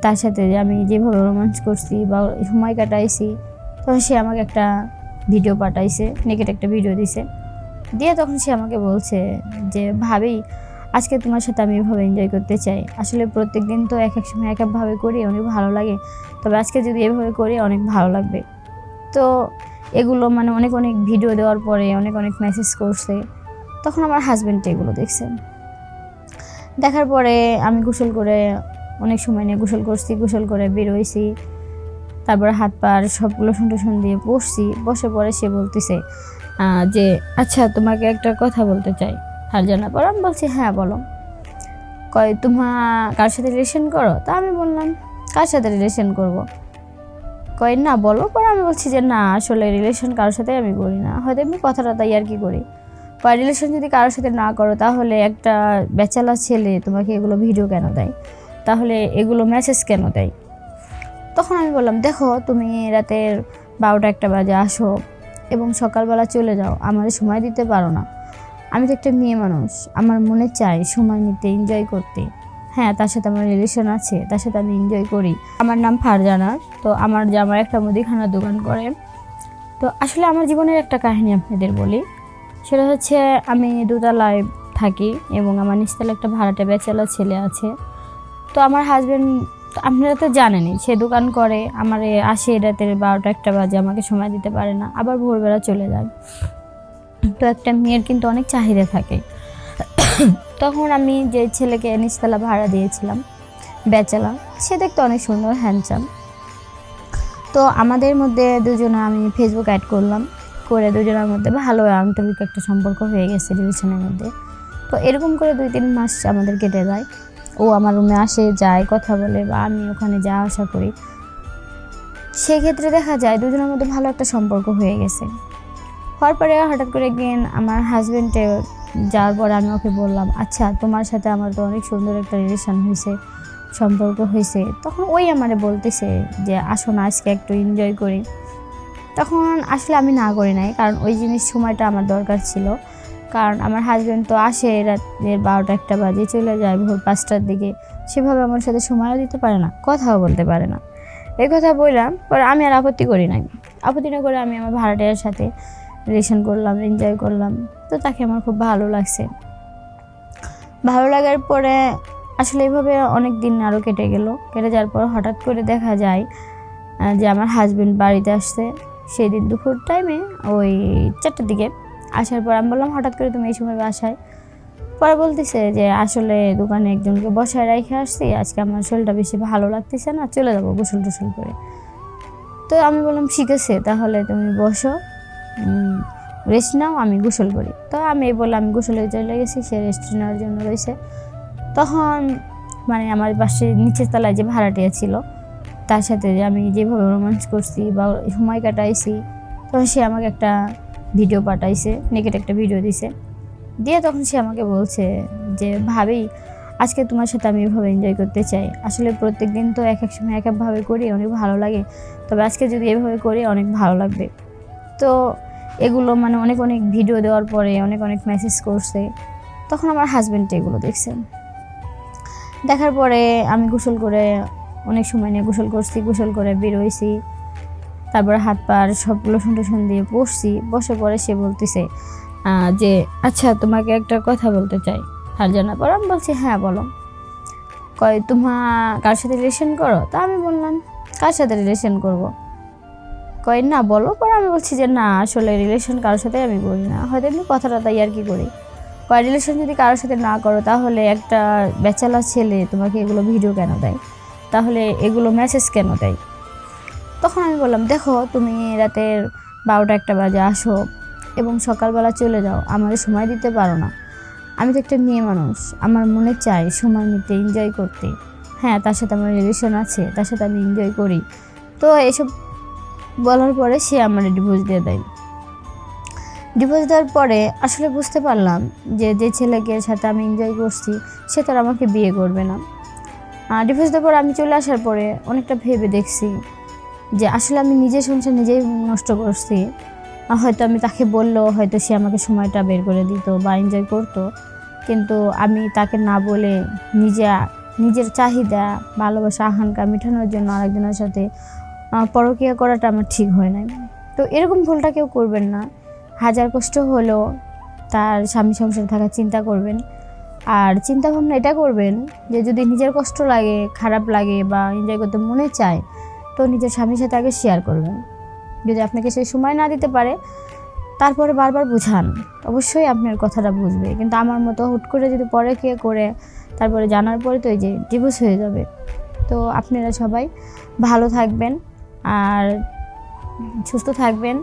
তার সাথে যে আমি যেভাবে রোমান্স করছি বা সময় কাটাইছি, তখন সে আমাকে একটা ভিডিও পাঠাইছে, নেকেট একটা ভিডিও দিছে। দিয়ে তখন সে আমাকে বলছে যে ভাবি, আজকে তোমার সাথে আমি এভাবে এনজয় করতে চাই। আসলে প্রত্যেক দিন তো এক এক সময় এক একভাবে করি, অনেক ভালো লাগে, তবে আজকে যদি এভাবে করি অনেক ভালো লাগবে। তো এগুলো মানে অনেক অনেক ভিডিও দেওয়ার পরে অনেক অনেক মেসেজ করছে। তখন আমার হাজব্যান্ড এগুলো দেখছে। দেখার পরে আমি গোসল করে অনেক সময় নিয়ে গোসল করছি, গোসল করে বেরোইছি, তারপরে হাত পা সবগুলো লোশন দিয়ে বসছি। বসে পরে সে বলতেছে যে আচ্ছা তোমাকে একটা কথা বলতে চাই ফারজানা। পর আমি বলছি হ্যাঁ বলো। কয় তোমার কার সাথে রিলেশন করো? তা আমি বললাম কার সাথে রিলেশন করব? কয় না বলো। পরে আমি বলছি যে না আসলে রিলেশন কারোর সাথে আমি করি না, হয়তো আমি কথাটা তাই আর কি করি। বা রিলেশন যদি কারোর সাথে না করো তাহলে একটা ব্যাচেলার ছেলে তোমাকে এগুলো ভিডিও কেন দেয়, তাহলে এগুলো মেসেজ কেন দেয়? তখন আমি বললাম দেখো তুমি রাতের 12টা-1টা বাজে আসো এবং সকালবেলা চলে যাও, আমার সময় দিতে পারো না। আমি তো একটা মেয়ে মানুষ, আমার মনে চাই সময় নিতে, এনজয় করতে। হ্যাঁ, তার সাথে আমার রিলেশন আছে, তার সাথে আমি এনজয় করি। আমার নাম ফারজানা। তো আমার জামাই একটা মুদিখানার দোকান করে। তো আসলে আমার জীবনের একটা কাহিনী আপনাদের বলি। সেটা হচ্ছে আমি দোতলায় থাকি এবং আমার নিচতলা একটা ভাড়াটে ব্যাচেলার ছেলে আছে। তো আমার হাজব্যান্ড, আপনারা তো জানেনই, সে দোকান করে, আমার আসে রাতের 12টা-1টা বাজে, আমাকে সময় দিতে পারে না, আবার ভোরবেলা চলে যায়। তো একটা মেয়ের কিন্তু অনেক চাহিদা থাকে। তখন আমি যে ছেলেকে নিচতলা ভাড়া দিয়েছিলাম ব্যাচেলার, সে দেখতে অনেক সুন্দর, হ্যান্ডসাম। তো আমাদের মধ্যে দুজনে আমি ফেসবুক অ্যাড করলাম, করে দুজনের মধ্যে ভালো আন্তরিক একটা সম্পর্ক হয়ে গেছে রিলেশনের মধ্যে। তো এরকম করে 2-3 মাস আমাদের কেটে যায়। ও আমার রুমে আসে যায়, কথা বলে, বা আমি ওখানে যাওয়া আসা করি। সেক্ষেত্রে দেখা যায় দুজনের মধ্যে ভালো একটা সম্পর্ক হয়ে গেছে। হওয়ার পরে হঠাৎ করে একদিন আমার হাজব্যান্ডে যাওয়ার পরে আমি ওকে বললাম আচ্ছা তোমার সাথে আমার তো অনেক সুন্দর একটা রিলেশন হয়েছে, সম্পর্ক হয়েছে। তখন ওই আমারে বলতেছে যে আসো না আজকে একটু এনজয় করি। তখন আসলে আমি না করি নাই, কারণ ওই সময়টা আমার দরকার ছিল। কারণ আমার হাজব্যান্ড তো আসে রাতের 12টা-1টা বাজে, চলে যায় ভোর 5টার দিকে। সেভাবে আমার সাথে সময়ও দিতে পারে না, কথাও বলতে পারে না। এই কথা বললাম পরে আমি আর আপত্তি করি নাই। আপত্তি না করে আমি আমার ভাড়াটিয়ার সাথে রিলেশন করলাম, এনজয় করলাম। তো তাকে আমার খুব ভালো লাগছে। ভালো লাগার পরে আসলে এইভাবে অনেক দিন আরও কেটে গেল। কেটে যাওয়ার পর হঠাৎ করে দেখা যায় যে আমার হাজব্যান্ড বাড়িতে আসছে সেই দিন দুপুর টাইমে, ওই 4টার দিকে। আসার পর আমি বললাম হঠাৎ করে তুমি এই সময় বাসায়? পরে বলতেছে যে আসলে দোকানে একজনকে বসায় রেখে আসছি, আজকে আমার শরীরটা বেশি ভালো লাগতেছে না, চলে যাবো গোসল টোসল করে। তো আমি বললাম ঠিক আছে তাহলে তুমি বসো, রেস্ট নাও, আমি গোসল করি। তো আমি বললাম আমি গোসলে চলে গেছি, সে রেস্ট নেওয়ার জন্য রয়েছে। তখন মানে আমার পাশে নিচের তলায় যে ভাড়াটিয়া ছিল, তার সাথে যে আমি যেভাবে রোমান্স করছি বা সময় কাটাইছি, তখন সে আমাকে একটা ভিডিও পাঠাইছে, নেকেট একটা ভিডিও দিছে। দিয়ে তখন সে আমাকে বলছে যে ভাবি, আজকে তোমার সাথে আমি এভাবে এনজয় করতে চাই। আসলে প্রত্যেক দিন তো এক এক সময় এক একভাবে করি, অনেক ভালো লাগে, তবে আজকে যদি এভাবে করি অনেক ভালো লাগবে। তো এগুলো মানে অনেক অনেক ভিডিও দেওয়ার পরে অনেক অনেক মেসেজ করছে। তখন আমার হাজব্যান্ড এগুলো দেখছে। দেখার পরে আমি গোসল করে অনেক সময় নিয়ে গোসল করছি, গোসল করে বেরোইছি, তারপরে হাত পা সবগুলো লোশন দিয়ে বসছি। বসে পরে সে বলতেছে যে আচ্ছা তোমাকে একটা কথা বলতে চাই ফারজানা। পর আমি বলছি হ্যাঁ বলো। কয় তোমার কার সাথে রিলেশন করো? তা আমি বললাম কার সাথে রিলেশন করব? কয় না বলো। পর আমি বলছি যে না আসলে রিলেশন কারোর সাথে আমি করি না, হয়তো আমি কথাটা তাই আর কি করি। কয় রিলেশন যদি কারোর সাথে না করো তাহলে একটা ব্যাচেলার ছেলে তোমাকে এগুলো ভিডিও কেন দেয়, তাহলে এগুলো মেসেজ কেন দেয়? তখন আমি বললাম দেখো তুমি রাতের 12টা-1টা বাজে আসো এবং সকালবেলা চলে যাও, আমার সময় দিতে পারো না। আমি তো একটা মেয়ে মানুষ, আমার মনে চাই সময় নিতে, এনজয় করতে। হ্যাঁ, তার সাথে আমার রিলেশন আছে, তার সাথে আমি এনজয় করি। তো এসব বলার পরে সে আমার ডিভোর্স দিয়ে দেয়। ডিভোর্স দেওয়ার পরে আসলে বুঝতে পারলাম যে যে ছেলেকে সাথে আমি এনজয় করছি সে তার আমাকে বিয়ে করবে না। ডিভোর্স দেওয়ার পর আমি চলে আসার পরে অনেকটা ভেবে দেখছি যে আসলে আমি নিজের সংসার নিজেই নষ্ট করছি। হয়তো আমি তাকে বললেও হয়তো সে আমাকে সময়টা বের করে দিত বা এনজয় করতো, কিন্তু আমি তাকে না বলে নিজে নিজের চাহিদা ভালোবাসা আকাঙ্ক্ষা মেটানোর জন্য আরেকজনের সাথে পরকীয়া করাটা আমার ঠিক হয় নাই। তো এরকম ভুলটা কেউ করবেন না। হাজার কষ্ট হলেও তার স্বামী সংসার থাকার চিন্তা করবেন, আর চিন্তা ভাবনা এটা করবেন যে যদি নিজের কষ্ট লাগে, খারাপ লাগে বা এনজয় করতে মনে চায়, তো নিজের স্বামীর সাথে আগে শেয়ার করবেন। যদি আপনাকে সেই সময় না দিতে পারে, তারপরে বারবার বুঝান, অবশ্যই আপনার কথাটা বুঝবে। কিন্তু আমার মতো হুট করে যদি পরকীয়া করে তারপরে জানার পরে তো এই যে ডিভোর্স হয়ে যাবে। তো আপনারা সবাই ভালো থাকবেন আর সুস্থ থাকবেন।